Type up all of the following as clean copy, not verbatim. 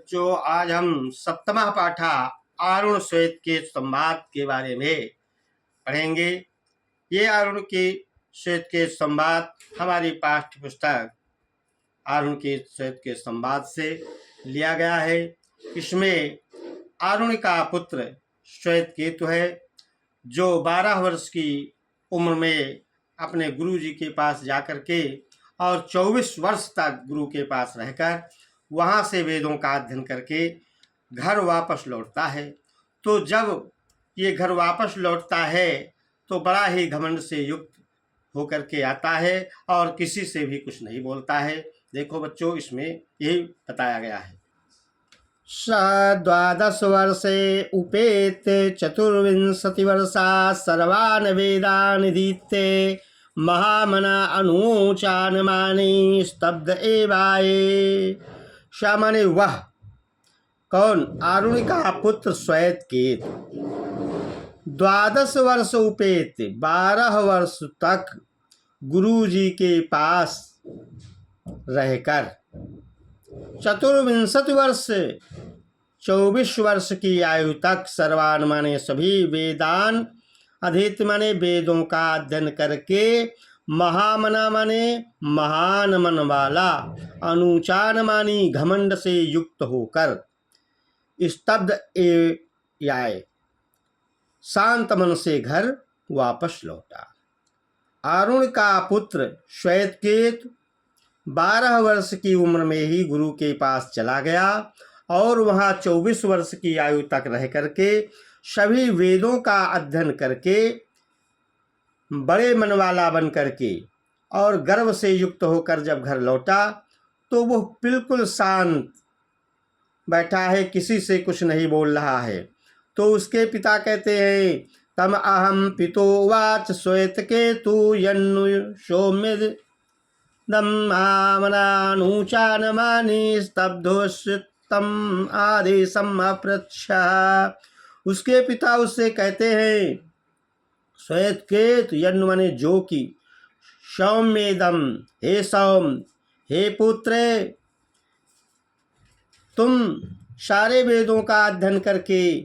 बच्चों, आज हम सप्तमः पाठा अरुण श्वेत के संवाद के बारे में पढ़ेंगे। ये अरुण के श्वेत के संवाद हमारी पाठ्य पुस्तक अरुण के श्वेत के संवाद से लिया गया है। इसमें अरुण का पुत्र श्वेत केतु है, जो 12 वर्ष की उम्र में अपने गुरु जी के पास जाकर के और 24 वर्ष तक गुरु के पास रहकर वहाँ से वेदों का अध्ययन करके घर वापस लौटता है। तो जब ये घर वापस लौटता है तो बड़ा ही घमंड से युक्त होकर के आता है और किसी से भी कुछ नहीं बोलता है। देखो बच्चों, इसमें यही बताया गया है। स 12 वर्षे उपेत 24 वर्षा सर्वान् वेदान् दीत्ते महामना अनुचान माने स्तब्ध एवाये। सा माने वह कौन? अरुण का पुत्र श्वेत केतु 12 वर्ष उपेत 12 वर्ष तक गुरु जी के पास रहकर 24 वर्ष 24 वर्ष की आयु तक सर्वान माने सभी वेदान अधीत माने वेदों का अध्ययन करके महामना माने महान मन वाला अनुचान मानी घमंड से युक्त होकर स्तब्ध आए शांत मन से घर वापस लौटा। अरुण का पुत्र श्वेत केतु 12 वर्ष की उम्र में ही गुरु के पास चला गया और वहाँ 24 वर्ष की आयु तक रह करके सभी वेदों का अध्ययन करके बड़े मन वाला बन करके और गर्व से युक्त होकर जब घर लौटा तो वो बिल्कुल शांत बैठा है, किसी से कुछ नहीं बोल रहा है। तो उसके पिता कहते हैं, तम अहम पितो वाच श्वेत केतु यन्नु सौम्य दम्मामनानुचान मानी स्तब्धोषितम आदेशम अपृच्छा। उसके पिता उससे कहते हैं, श्वेत केतु यन्नु माने जो कि सौम्येदम, हे सौम, हे पुत्र, तुम सारे वेदों का अध्ययन करके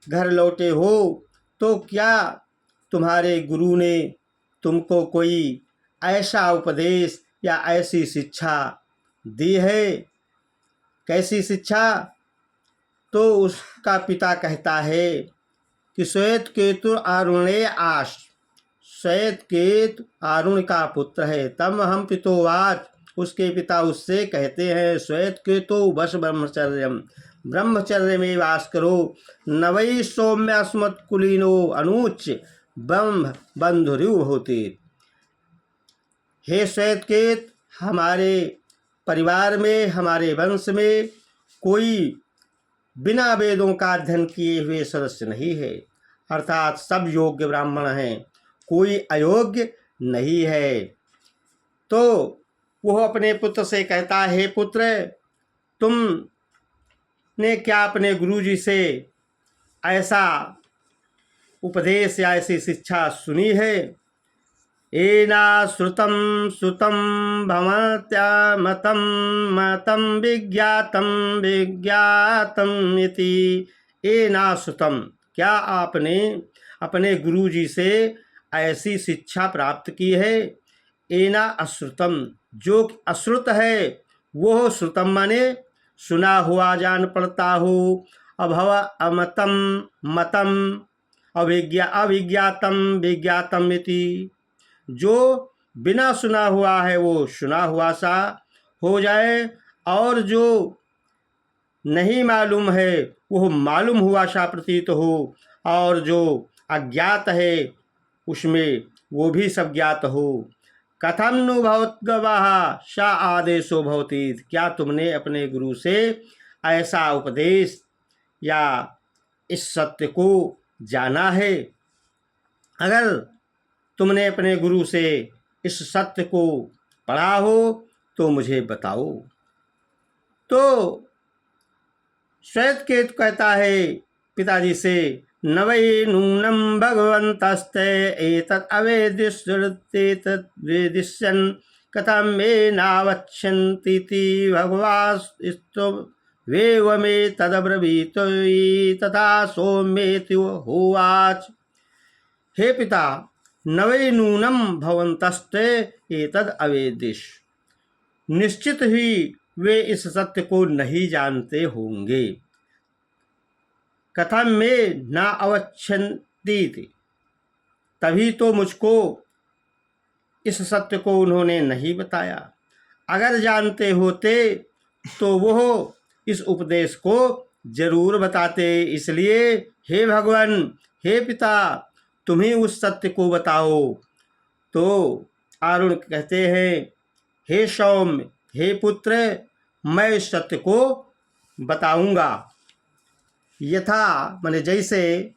घर लौटे हो, तो क्या तुम्हारे गुरु ने तुमको कोई ऐसा उपदेश या ऐसी शिक्षा दी है? कैसी शिक्षा? तो उसका पिता कहता है कि श्वेत केतु अरुणे आश, श्वेत केतु अरुण का पुत्र है। तम हम पितोवाच, उसके पिता उससे कहते हैं, श्वेत केतु बस ब्रह्मचर्यम, ब्रह्मचर्य में वास करो। नवै सौम्य अस्मत् कुलीनो अनुच ब्रह्म बंधुरु होते। हे श्वेत केतु, हमारे परिवार में, हमारे वंश में कोई बिना वेदों का अध्ययन किए हुए सदस्य नहीं है, अर्थात सब योग्य ब्राह्मण हैं, कोई अयोग्य नहीं है। तो वह अपने पुत्र से कहता है, हे पुत्र, तुमने क्या अपने गुरु जी से ऐसा उपदेश या ऐसी शिक्षा सुनी है? एना श्रुतं श्रुतं भवत्या मतं मतं विज्ञातं विज्ञातं इति। एना श्रुतं, क्या आपने अपने गुरु जी से ऐसी शिक्षा प्राप्त की है? एना अश्रुतम, जो अश्रुत है वो श्रुतम माने सुना हुआ जान पड़ता हो। अभव अमतम मतम अविज्ञातम विज्ञातम इति। जो बिना सुना हुआ है वो सुना हुआ सा हो जाए, और जो नहीं मालूम है वो मालूम हुआ सा प्रतीत हो, और जो अज्ञात है उसमें वो भी सब ज्ञात हो। कथम नु भवद्गवाः सा आदेशो भवति। क्या तुमने अपने गुरु से ऐसा उपदेश या इस सत्य को जाना है? अगर तुमने अपने गुरु से इस सत्य को पढ़ा हो तो मुझे बताओ। तो श्वेत केतु कहता है पिताजी से, नवै नूनं भगवन्तस्ते एतत् अवेदिष्यते वेदिष्यन् कथं मे नावच्छन्तीति भगवास्तु वेवमे तदब्रवीत तथा सौम्येति होवाच। हे पिता, नवे नूनम भवन्तस्ते एतद अवेदिश। निश्चित ही वे इस सत्य को नहीं जानते होंगे। कथम में न अवच्छन्ति, तभी तो मुझको इस सत्य को उन्होंने नहीं बताया। अगर जानते होते तो वह इस उपदेश को जरूर बताते। इसलिए हे भगवान, हे पिता, तुम ही उस सत्य को बताओ। तो अरुण कहते हैं, हे सौम्य, हे पुत्र, मैं इस सत्य को बताऊंगा। यथा माने जैसे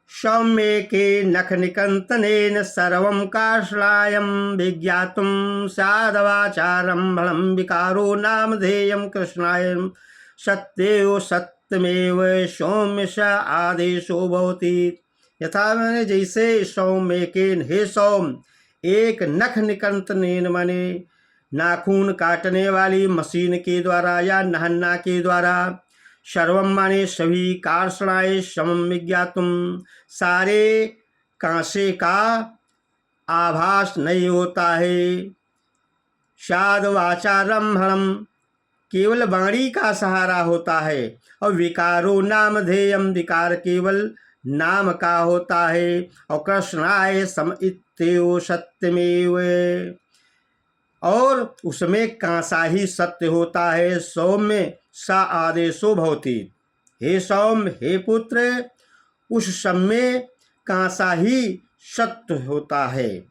सौम्य के नख निकंतनेन सर्वं कार्ष्णायं विज्ञातुं स्यादवाचारं फलं विकारो नामधेयं कृष्णायं सत्येव सत्यमेव सौम्य स आदेशो भवति। यथा माने जैसे सौम्य के, हे सौम्य, एक नख निकंतनेन माने नाखून काटने वाली मशीन के द्वारा या नहन्ना के द्वारा, सर्वम माने सभी, कार्षणाय समम विज्ञातुम, सारे कांसे का आभास नहीं होता है। शाद वाचारम हरम, केवल वाणी का सहारा होता है। और विकारो नामधेयम, विकार केवल नाम का होता है। और कृष्णाय सम इत्येव सत्यमेव, और उसमें कांसा ही सत्य होता है। सौम्य सा आदेशो भवति। हे सौम्य, हे पुत्र, उस समय कांसा ही सत्य होता है।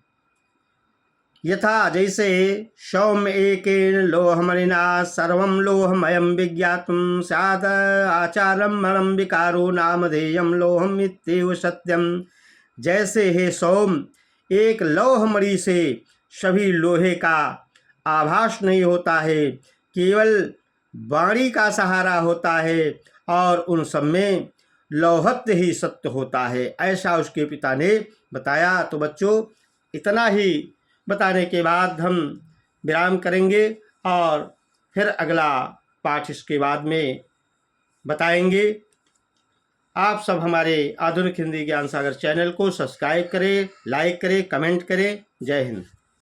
यथा जैसे सौम्य एकेन लोहमणिना सर्वं लोहमयं विज्ञातुं स्यात् आचारं मलं विकारो नामधेयं लोहम इत्येव सत्यम। जैसे हे सौम्य, एक लौहमणि से सभी लोहे का आभास नहीं होता है, केवल वाणी का सहारा होता है, और उन सब में लौहत्व ही सत्य होता है। ऐसा उसके पिता ने बताया। तो बच्चों, इतना ही बताने के बाद हम विराम करेंगे और फिर अगला पाठ इसके बाद में बताएंगे। आप सब हमारे आधुनिक हिंदी ज्ञान सागर चैनल को सब्सक्राइब करें, लाइक करें, कमेंट करें। जय हिंद।